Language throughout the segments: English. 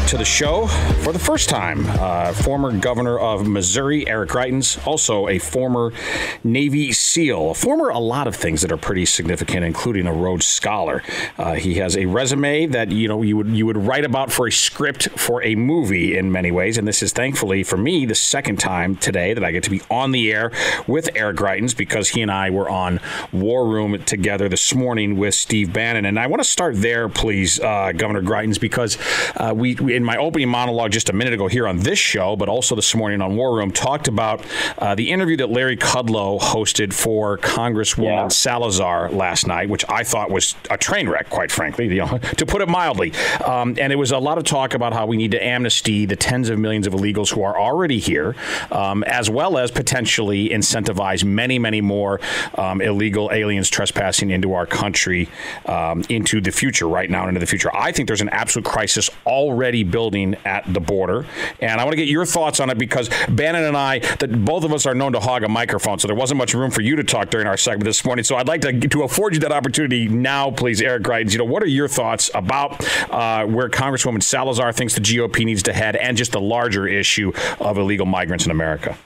to the show for the first time. Former governor of Missouri, Eric Greitens, also a former Navy SEAL, a lot of things that are pretty significant, including a Rhodes Scholar. He has a resume that you would write about for a script for a movie in many ways, and this is thankfully for me the second time today that I get to be on the air with Eric Greitens, because he and I were on War Room together this morning with Steve Bannon. And I want to start there, please, Governor Greitens, because we in my opening monologue just a minute ago here on this show, but also this morning on War Room, talked about the interview that Larry Kudlow hosted for Congresswoman Salazar last night, which I thought was a train wreck, quite frankly, to put it mildly. And it was a lot of talk about how we need to amnesty the tens of millions of illegals who are already here, as well as potentially incentivize many, many more illegal aliens trespassing into our country into the future, right now and into the future. I think there's an absolute crisis already building at the border, and I want to get your thoughts on it, because Bannon and I, both of us are known to hog a microphone, so there wasn't much room for you to talk during our segment this morning. So I'd like to afford you that opportunity now, please, Eric Greitens. What are your thoughts about where Congresswoman Salazar thinks the GOP needs to head, and just the larger issue of illegal migrants in America?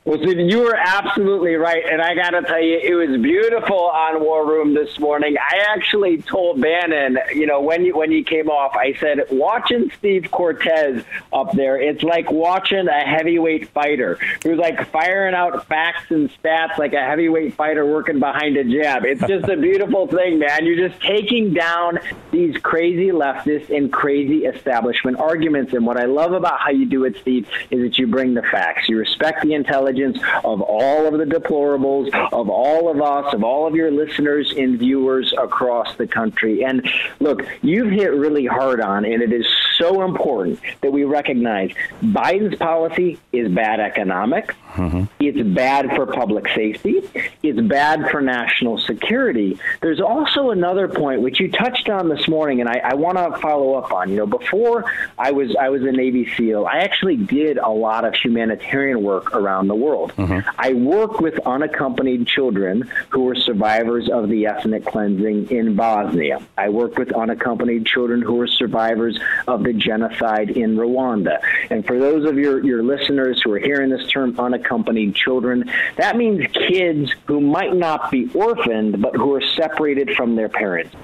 Well, Steve, you were absolutely right, and I got to tell you, it was beautiful on War Room this morning. I actually told Bannon, when he came off, I said, watching Steve Cortes up there, it's like watching a heavyweight fighter who's like firing out facts and stats like a heavyweight fighter working behind a jab. It's just a beautiful thing, man. You're just taking down these crazy leftists and crazy establishment arguments, and what I love about how you do it, Steve, is that you bring the facts. You respect the intelligence of all of the deplorables, of all of us, of all of your listeners and viewers across the country. And look, you've hit really hard on, and it is so important that we recognize Biden's policy is bad economics. Mm-hmm. It's bad for public safety. It's bad for national security. There's also another point which you touched on this morning, and I want to follow up on. Before I was a Navy SEAL, I actually did a lot of humanitarian work around the world. Mm-hmm. I worked with unaccompanied children who were survivors of the ethnic cleansing in Bosnia. I worked with unaccompanied children who were survivors of the genocide in Rwanda. And for those of your listeners who are hearing this term unaccompanied children, that means kids who might not be orphaned, but who are separated from their parents.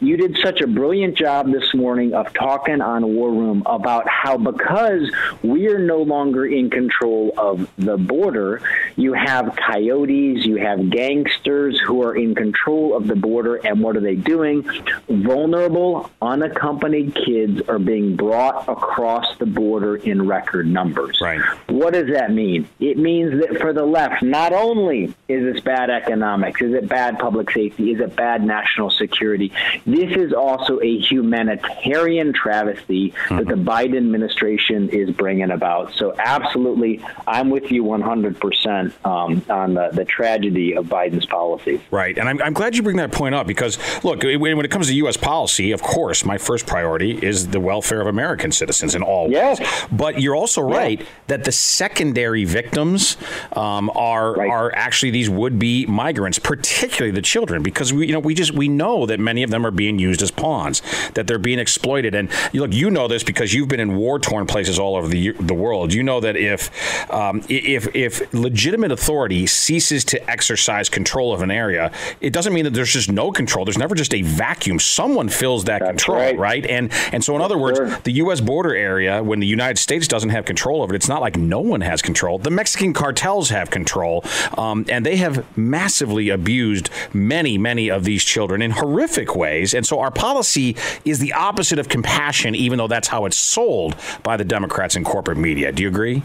You did such a brilliant job this morning of talking on War Room about how, because we are no longer in control of the border, you have coyotes, you have gangsters who are in control of the border. And what are they doing? Vulnerable, unaccompanied kids are being brought across the border in record numbers. Right. What does that mean? It means that for the left, not only is this bad economics, is it bad public safety, is it bad national security, this is also a humanitarian travesty that the Biden administration is bringing about. So absolutely, I'm with you 100% on the tragedy of Biden's policies. Right. And I'm glad you bring that point up, because, look, when it comes to U.S. policy, of course, my first priority is the welfare of American citizens in all ways. But you're also right that the secondary victims are actually these would-be migrants, particularly the children, because we know that many of them are being used as pawns, that they're being exploited. And look, you know this because you've been in war-torn places all over the world. You know that if legitimate authority ceases to exercise control of an area, it doesn't mean that there's just no control. There's never just a vacuum. Someone fills that control, right? And so in other words, the U.S. border area, when the United States doesn't have control of it, it's not like no one has control. The Mexican cartels have control, and they have massively abused many of these children in horrific ways. And so our policy is the opposite of compassion, even though that's how it's sold by the Democrats and corporate media. Do you agree?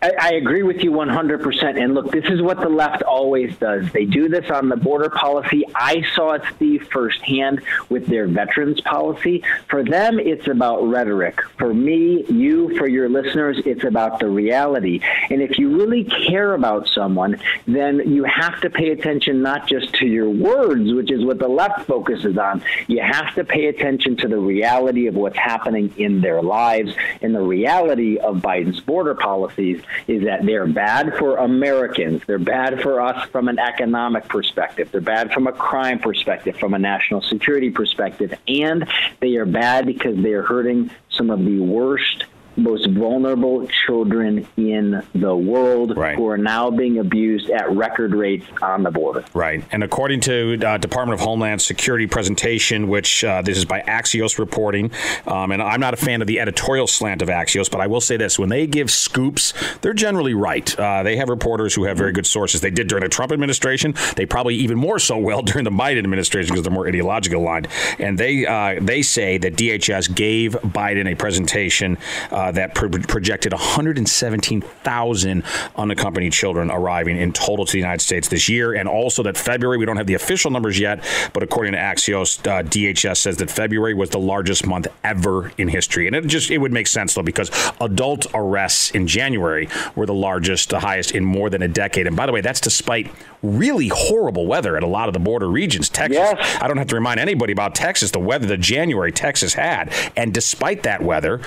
I agree with you 100%. And look, this is what the left always does. They do this on the border policy. I saw it, Steve, firsthand with their veterans policy. For them, it's about rhetoric. For me, you, for your listeners, it's about the reality. And if you really care about someone, then you have to pay attention not just to your words, which is what the left focuses on. You have to pay attention to the reality of what's happening in their lives and the reality of Biden's border policies. is that they're bad for Americans. They're bad for us from an economic perspective. They're bad from a crime perspective, from a national security perspective. And they are bad because they are hurting some of the worst, most vulnerable children in the world who are now being abused at record rates on the border. Right. And according to Department of Homeland Security presentation, which this is by Axios reporting, and I'm not a fan of the editorial slant of Axios, but I will say this. When they give scoops, they're generally right. They have reporters who have very good sources. They did during the Trump administration. They probably even more so well during the Biden administration because they're more ideologically aligned. And they say that DHS gave Biden a presentation that projected 117,000 unaccompanied children arriving in total to the United States this year, and also that February, we don't have the official numbers yet, but according to Axios, DHS says that February was the largest month ever in history. And it would make sense, though, because adult arrests in January were the largest, the highest in more than a decade. And by the way, that's despite really horrible weather at a lot of the border regions. Texas, yes. I don't have to remind anybody about Texas, the weather that January Texas had. And despite that weather,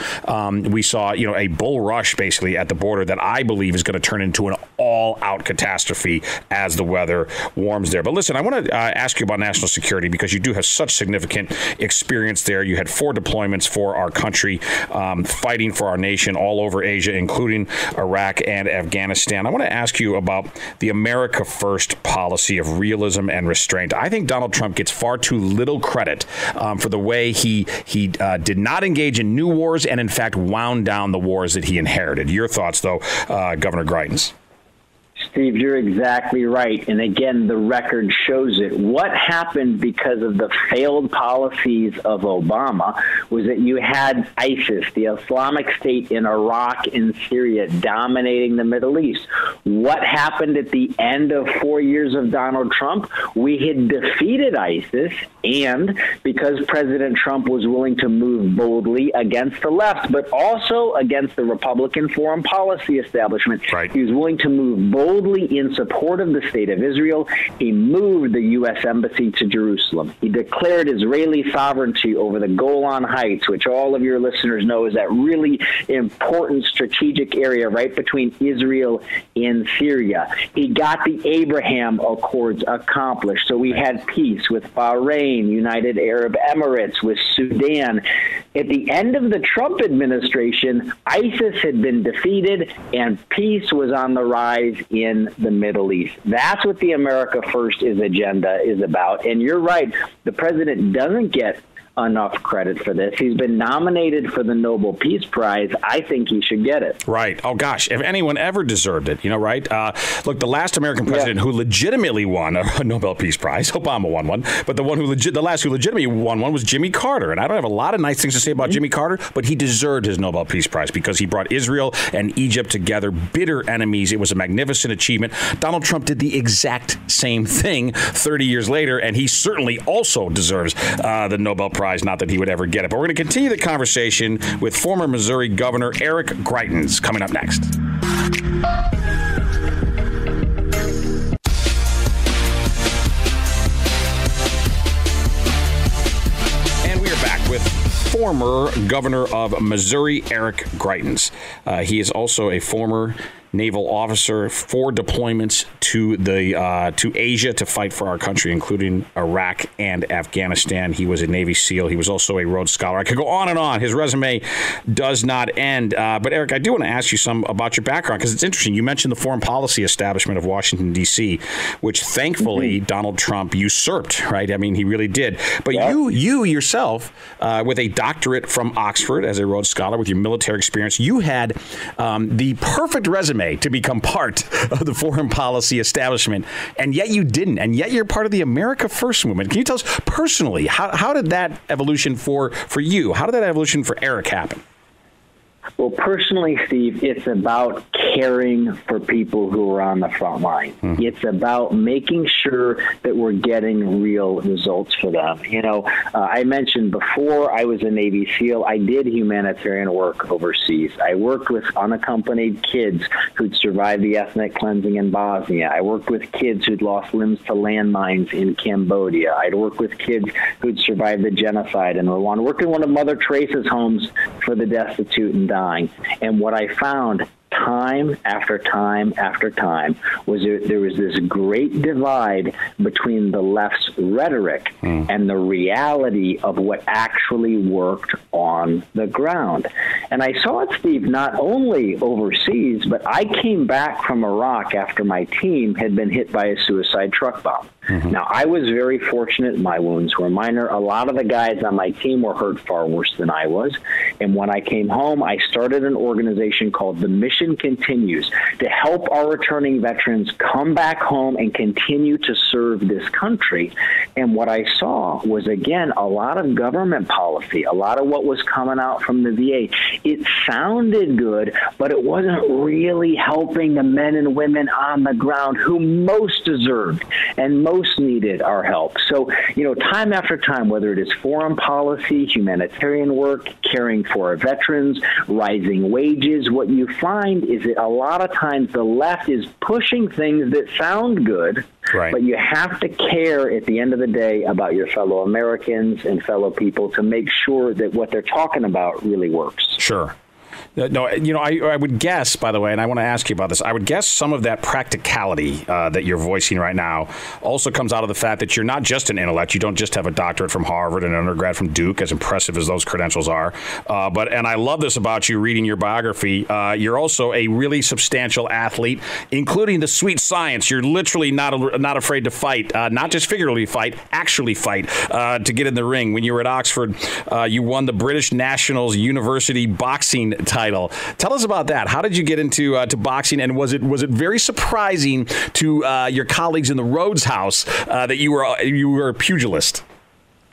we saw, a bull rush basically at the border that I believe is going to turn into an all-out catastrophe as the weather warms there. But listen, I want to ask you about national security because you do have such significant experience there. You had 4 deployments for our country, fighting for our nation all over Asia, including Iraq and Afghanistan. I want to ask you about the America First policy of realism and restraint. I think Donald Trump gets far too little credit for the way he did not engage in new wars and, in fact, wound down the wars that he inherited. Your thoughts, though, Governor Greitens? Steve, you're exactly right. And again, the record shows it. What happened because of the failed policies of Obama was that you had ISIS, the Islamic State in Iraq and Syria, dominating the Middle East. What happened at the end of 4 years of Donald Trump? We had defeated ISIS, and because President Trump was willing to move boldly against the left, but also against the Republican foreign policy establishment, he was willing to move boldly in support of the state of Israel. He moved the U.S. Embassy to Jerusalem. He declared Israeli sovereignty over the Golan Heights, which all of your listeners know is that really important strategic area right between Israel and Syria. He got the Abraham Accords accomplished. So we had peace with Bahrain, United Arab Emirates, with Sudan. At the end of the Trump administration, ISIS had been defeated and peace was on the rise in the Middle East. That's what the America First agenda is about. And you're right, the president doesn't get enough credit for this. He's been nominated for the Nobel Peace Prize. I think he should get it. Right. Oh, gosh. If anyone ever deserved it, right? Look, the last American president who legitimately won a Nobel Peace Prize, Obama won one, but the last who legitimately won one was Jimmy Carter. And I don't have a lot of nice things to say about Jimmy Carter, but he deserved his Nobel Peace Prize because he brought Israel and Egypt together, bitter enemies. It was a magnificent achievement. Donald Trump did the exact same thing 30 years later, and he certainly also deserves the Nobel Prize. Not that he would ever get it. But we're going to continue the conversation with former Missouri Governor Eric Greitens coming up next. And we are back with former Governor of Missouri, Eric Greitens. He is also a former naval officer, 4 deployments to Asia to fight for our country, including Iraq and Afghanistan. He was a Navy SEAL. He was also a Rhodes Scholar. I could go on and on. His resume does not end. But Eric, I do want to ask you some about your background because it's interesting. You mentioned the foreign policy establishment of Washington, D.C., which thankfully Donald Trump usurped, right? I mean, he really did. But you yourself, with a doctorate from Oxford as a Rhodes Scholar, with your military experience, you had the perfect resume to become part of the foreign policy establishment, and yet you didn't, and yet you're part of the America First movement. Can you tell us personally, how did that evolution for you, how did that evolution for Eric happen? Well, personally, Steve, it's about caring for people who are on the front line. It's about making sure that we're getting real results for them. I mentioned before I was a Navy SEAL, I did humanitarian work overseas. I worked with unaccompanied kids who'd survived the ethnic cleansing in Bosnia. I worked with kids who'd lost limbs to landmines in Cambodia. I'd worked with kids who'd survived the genocide in Rwanda. I worked in one of Mother Teresa's homes for the destitute and dying. And what I found time after time after time was there was this great divide between the left's rhetoric and the reality of what actually worked on the ground. And I saw it, Steve, not only overseas, but I came back from Iraq after my team had been hit by a suicide truck bomb. Now, I was very fortunate. My wounds were minor. A lot of the guys on my team were hurt far worse than I was. And when I came home, I started an organization called The Mission Continues to help our returning veterans come back home and continue to serve this country. And what I saw was, again, a lot of government policy, a lot of what was coming out from the VA. It sounded good, but it wasn't really helping the men and women on the ground who most deserved and most needed our help. So, time after time, whether it is foreign policy, humanitarian work, caring for our veterans, rising wages, what you find is that a lot of times the left is pushing things that sound good, right, but you have to care at the end of the day about your fellow Americans and fellow people to make sure that what they're talking about really works. Sure. No, I would guess, by the way, and I want to ask you about this, I would guess some of that practicality that you're voicing right now also comes out of the fact that you're not just an intellect. You don't just have a doctorate from Harvard and an undergrad from Duke, as impressive as those credentials are. And I love this about you reading your biography. You're also a really substantial athlete, including the sweet science. You're literally not afraid to fight, not just figuratively fight, actually fight to get in the ring. When you were at Oxford, you won the British Nationals University boxing title. Tell us about that. How did you get into to boxing, and was it very surprising to your colleagues in the Rhodes House that you were a pugilist?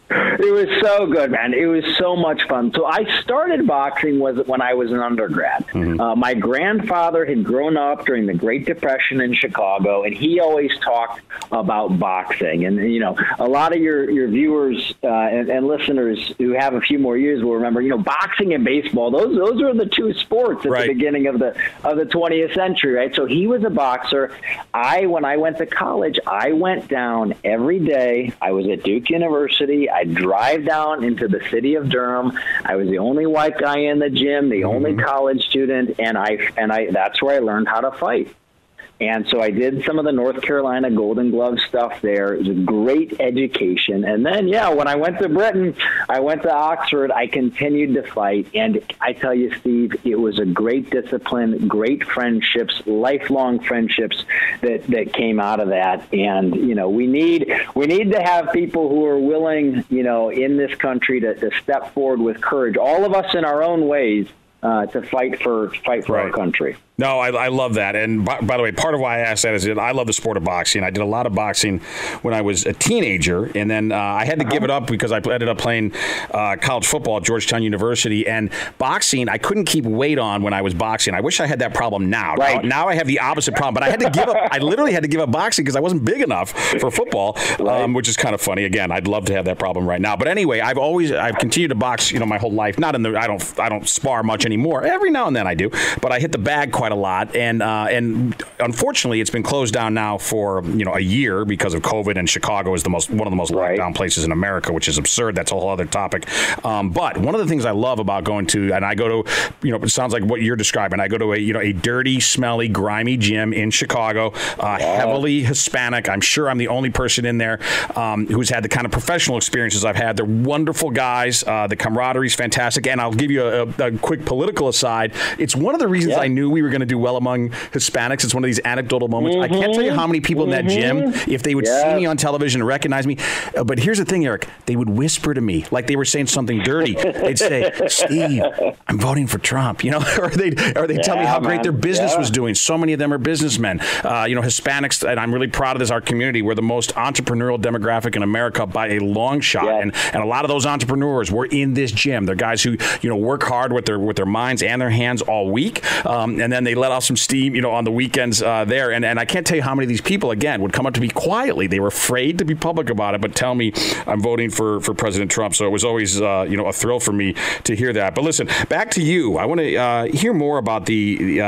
It was so good, man. It was so much fun. So I started boxing when I was an undergrad. My grandfather had grown up during the Great Depression in Chicago, and he always talked about boxing. And, a lot of your viewers and listeners who have a few more years will remember, boxing and baseball, those were the two sports at the beginning of the 20th century, right? So he was a boxer. When I went to college, I went down every day. I was at Duke University. I'd drive down into the city of Durham. I was the only white guy in the gym, the only college student, and I that's where I learned how to fight. And so I did some of the North Carolina Golden Glove stuff there. It was a great education. And then, when I went to Britain, I went to Oxford, I continued to fight. And I tell you, Steve, it was a great discipline, great friendships, lifelong friendships that came out of that. And, we need to have people who are willing, in this country to step forward with courage, all of us in our own ways, to fight for our country. No, I love that. And by the way, part of why I asked that is that I love the sport of boxing. I did a lot of boxing when I was a teenager, and then I had to give it up because I ended up playing college football at Georgetown University. And boxing, I couldn't keep weight on when I was boxing. I wish I had that problem now. Right. Now I have the opposite problem, but I had to give up. I literally had to give up boxing because I wasn't big enough for football, which is kind of funny. Again, I'd love to have that problem right now. But anyway, I've continued to box, my whole life. Not in the I don't spar much anymore. Every now and then I do, but I hit the bag quite a lot, and unfortunately, it's been closed down now for a year because of COVID, and Chicago is one of the most locked down places in America, which is absurd. That's a whole other topic. But one of the things I love about going to, and I go to, it sounds like what you're describing. I go to a dirty, smelly, grimy gym in Chicago, heavily Hispanic. I'm sure I'm the only person in there who's had the kind of professional experiences I've had. They're wonderful guys. The camaraderie is fantastic, and I'll give you a quick political aside. It's one of the reasons I knew we were going to do well among Hispanics. It's one of these anecdotal moments. I can't tell you how many people in that gym, if they would see me on television and recognize me, but here's the thing, Eric, they would whisper to me like they were saying something dirty. They'd say, Steve, I'm voting for Trump, or they'd tell me how great their business was doing. So many of them are businessmen. Hispanics, and I'm really proud of this, our community, we're the most entrepreneurial demographic in America by a long shot. And a lot of those entrepreneurs were in this gym. They're guys who, work hard with their minds and their hands all week. And then they let off some steam, on the weekends there. And I can't tell you how many of these people, again, would come up to me quietly. They were afraid to be public about it, but tell me I'm voting for President Trump. So it was always, a thrill for me to hear that. But listen, back to you. I want to hear more about the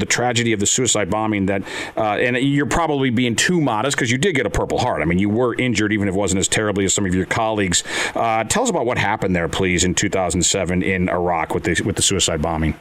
tragedy of the suicide bombing and you're probably being too modest because you did get a Purple Heart. I mean, you were injured, even if it wasn't as terribly as some of your colleagues. Tell us about what happened there, please, in 2007 in Iraq with the suicide bombing.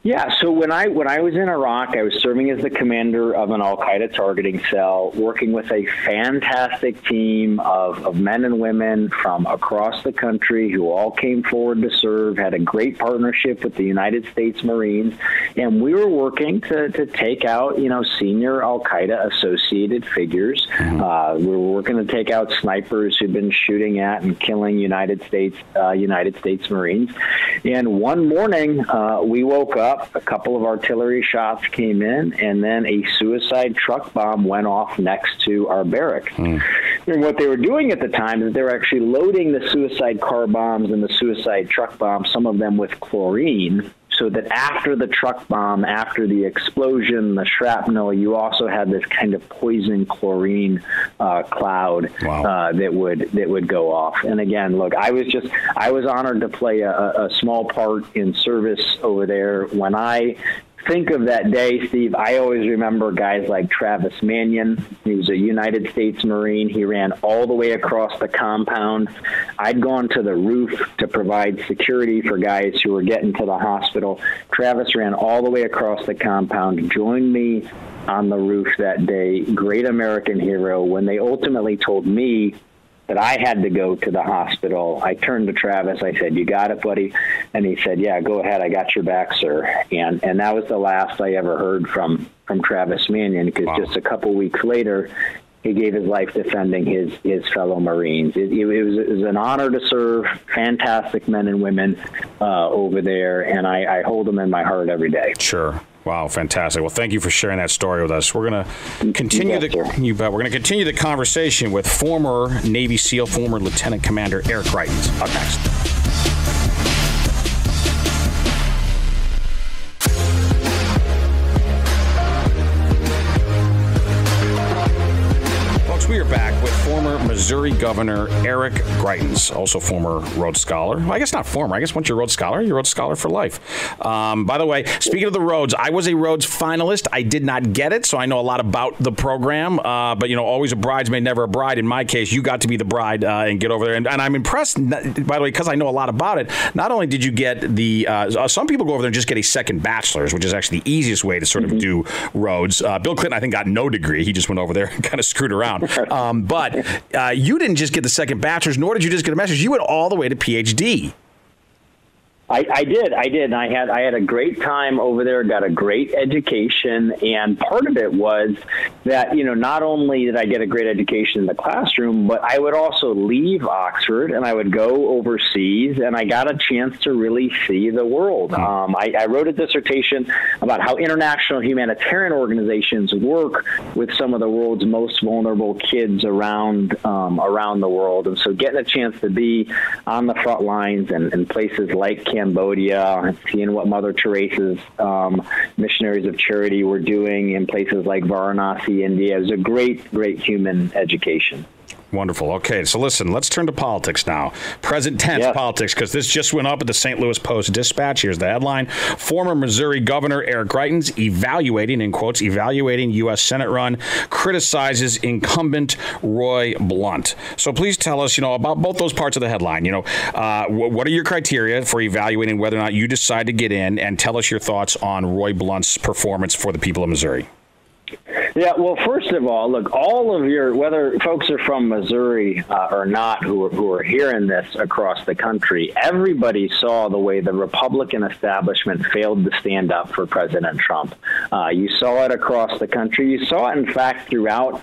Yeah, so when I was in Iraq, I was serving as the commander of an al-Qaeda targeting cell, working with a fantastic team of men and women from across the country who all came forward to serve, had a great partnership with the United States Marines, and we were working to take out, senior al-Qaeda associated figures. We were working to take out snipers who'd been shooting at and killing United States Marines. And one morning, we woke up. A couple of artillery shots came in, and then a suicide truck bomb went off next to our barrack. And what they were doing at the time is they were actually loading the suicide car bombs and the suicide truck bombs, some of them with chlorine, so that after the truck bomb, after the explosion, the shrapnel, you also had this kind of poison chlorine cloud that would go off. And again, look, I was honored to play a small part in service over there. When I think of that day, Steve, I always remember guys like Travis Mannion. He was a United States Marine. He ran all the way across the compound. I'd gone to the roof to provide security for guys who were getting to the hospital. Travis ran all the way across the compound, joined me on the roof that day. Great American hero. When they ultimately told me that I had to go to the hospital, I turned to Travis. I said, "You got it, buddy?" And he said, "Yeah, go ahead. I got your back, sir." And that was the last I ever heard from Travis Mannion, because just a couple weeks later, he gave his life defending his fellow Marines. It was an honor to serve. Fantastic men and women over there, and I hold them in my heart every day. Sure. Wow, fantastic. Well, thank you for sharing that story with us. We're going to continue We're going to continue the conversation with former Navy SEAL, former Lieutenant Commander Eric Greitens. Up next. We are back with former Missouri Governor Eric Greitens, also former Rhodes Scholar. Well, I guess not former. I guess once you're Rhodes Scholar, you're Rhodes Scholar for life. By the way, speaking of the Rhodes, I was a Rhodes finalist. I did not get it, so I know a lot about the program. But, always a bridesmaid, never a bride. In my case, you got to be the bride and get over there. And I'm impressed, by the way, because I know a lot about it. Not only did you get the some people go over there and just get a second bachelor's, which is actually the easiest way to sort of do Rhodes. Bill Clinton, I think, got no degree. He just went over there and kind of screwed around. But you didn't just get the second bachelor's, nor did you just get a master's. You went all the way to PhD. I did. And I had a great time over there, got a great education. And part of it was that, not only did I get a great education in the classroom, but I would also leave Oxford and I would go overseas, and I got a chance to really see the world. I wrote a dissertation about how international humanitarian organizations work with some of the world's most vulnerable kids around the world. And so getting a chance to be on the front lines and places like Cambodia, seeing what Mother Teresa's missionaries of charity were doing in places like Varanasi, India. It was a great human education. Wonderful. Okay, so listen, let's turn to politics now. Present tense politics, because this just went up at the St. Louis Post-Dispatch. Here's the headline. Former Missouri Governor Eric Greitens evaluating, in quotes, evaluating U.S. Senate run, criticizes incumbent Roy Blunt. So please tell us, about both those parts of the headline. What are your criteria for evaluating whether or not you decide to get in, and tell us your thoughts on Roy Blunt's performance for the people of Missouri. Yeah, well, first of all, look, all of whether folks are from Missouri or not who are hearing this across the country, everybody saw the way the Republican establishment failed to stand up for President Trump. You saw it across the country. You saw it, in fact, throughout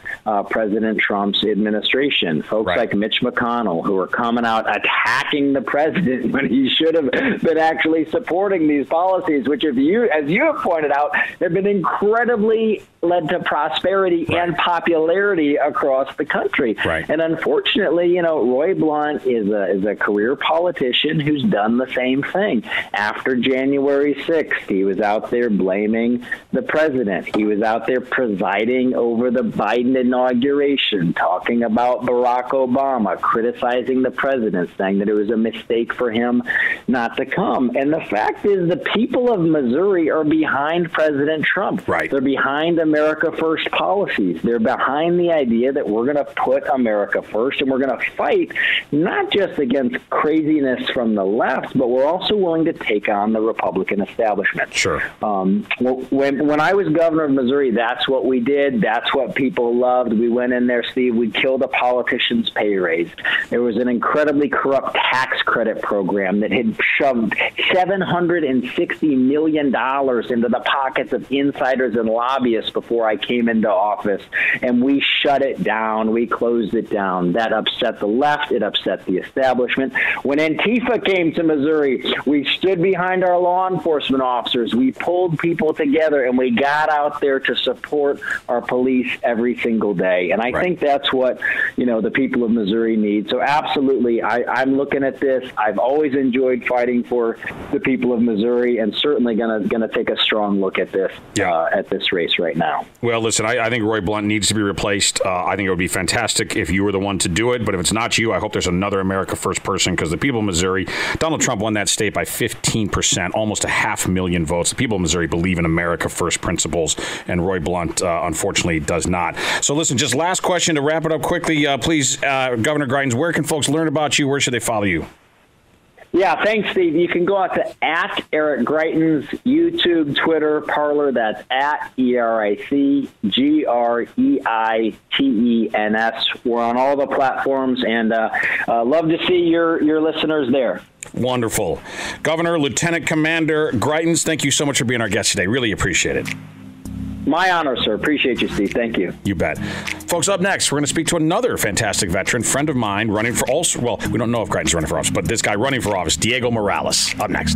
President Trump's administration. Folks like Mitch McConnell, who are coming out attacking the president when he should have been actually supporting these policies, which, as you have pointed out, have been incredibly led to prosperity and popularity across the country. And unfortunately, Roy Blunt is a career politician who's done the same thing. After January 6th, he was out there blaming the president. He was out there presiding over the Biden inauguration, talking about Barack Obama, criticizing the president, saying that it was a mistake for him not to come. And the fact is, the people of Missouri are behind President Trump. They're behind America First first policies. They're behind the idea that we're going to put America first, and we're going to fight not just against craziness from the left, but we're also willing to take on the Republican establishment. Sure. When I was governor of Missouri, that's what we did. That's what people loved. We went in there, Steve. We killed a politician's pay raise. There was an incredibly corrupt tax credit program that had shoved $760 million into the pockets of insiders and lobbyists before I came into office, and we shut it down. We closed it down. That upset the left. It upset the establishment. When Antifa came to Missouri, we stood behind our law enforcement officers. We pulled people together, and we got out there to support our police every single day. And I think that's what, the people of Missouri need. So absolutely, I'm looking at this. I've always enjoyed fighting for the people of Missouri, and certainly going to take a strong look at this race right now. Well, listen, I think Roy Blunt needs to be replaced. I think it would be fantastic if you were the one to do it. But if it's not you, I hope there's another America First person, because the people of Missouri, Donald Trump won that state by 15%, almost 500,000 votes. The people of Missouri believe in America First principles, and Roy Blunt, unfortunately, does not. So listen, just last question to wrap it up quickly. Please, Governor Greitens, where can folks learn about you? Where should they follow you? Yeah, thanks, Steve. You can go out to @Eric Greitens, YouTube, Twitter, Parler. That's @EricGreitens. We're on all the platforms, and love to see your listeners there. Wonderful. Governor, Lieutenant Commander Greitens, thank you so much for being our guest today. Really appreciate it. My honor, sir. Appreciate you, Steve. Thank you. You bet. Folks, up next, we're going to speak to another fantastic veteran, friend of mine, running for also, well, we don't know if Greitens is running for office, but this guy running for office, Diego Morales. Up next.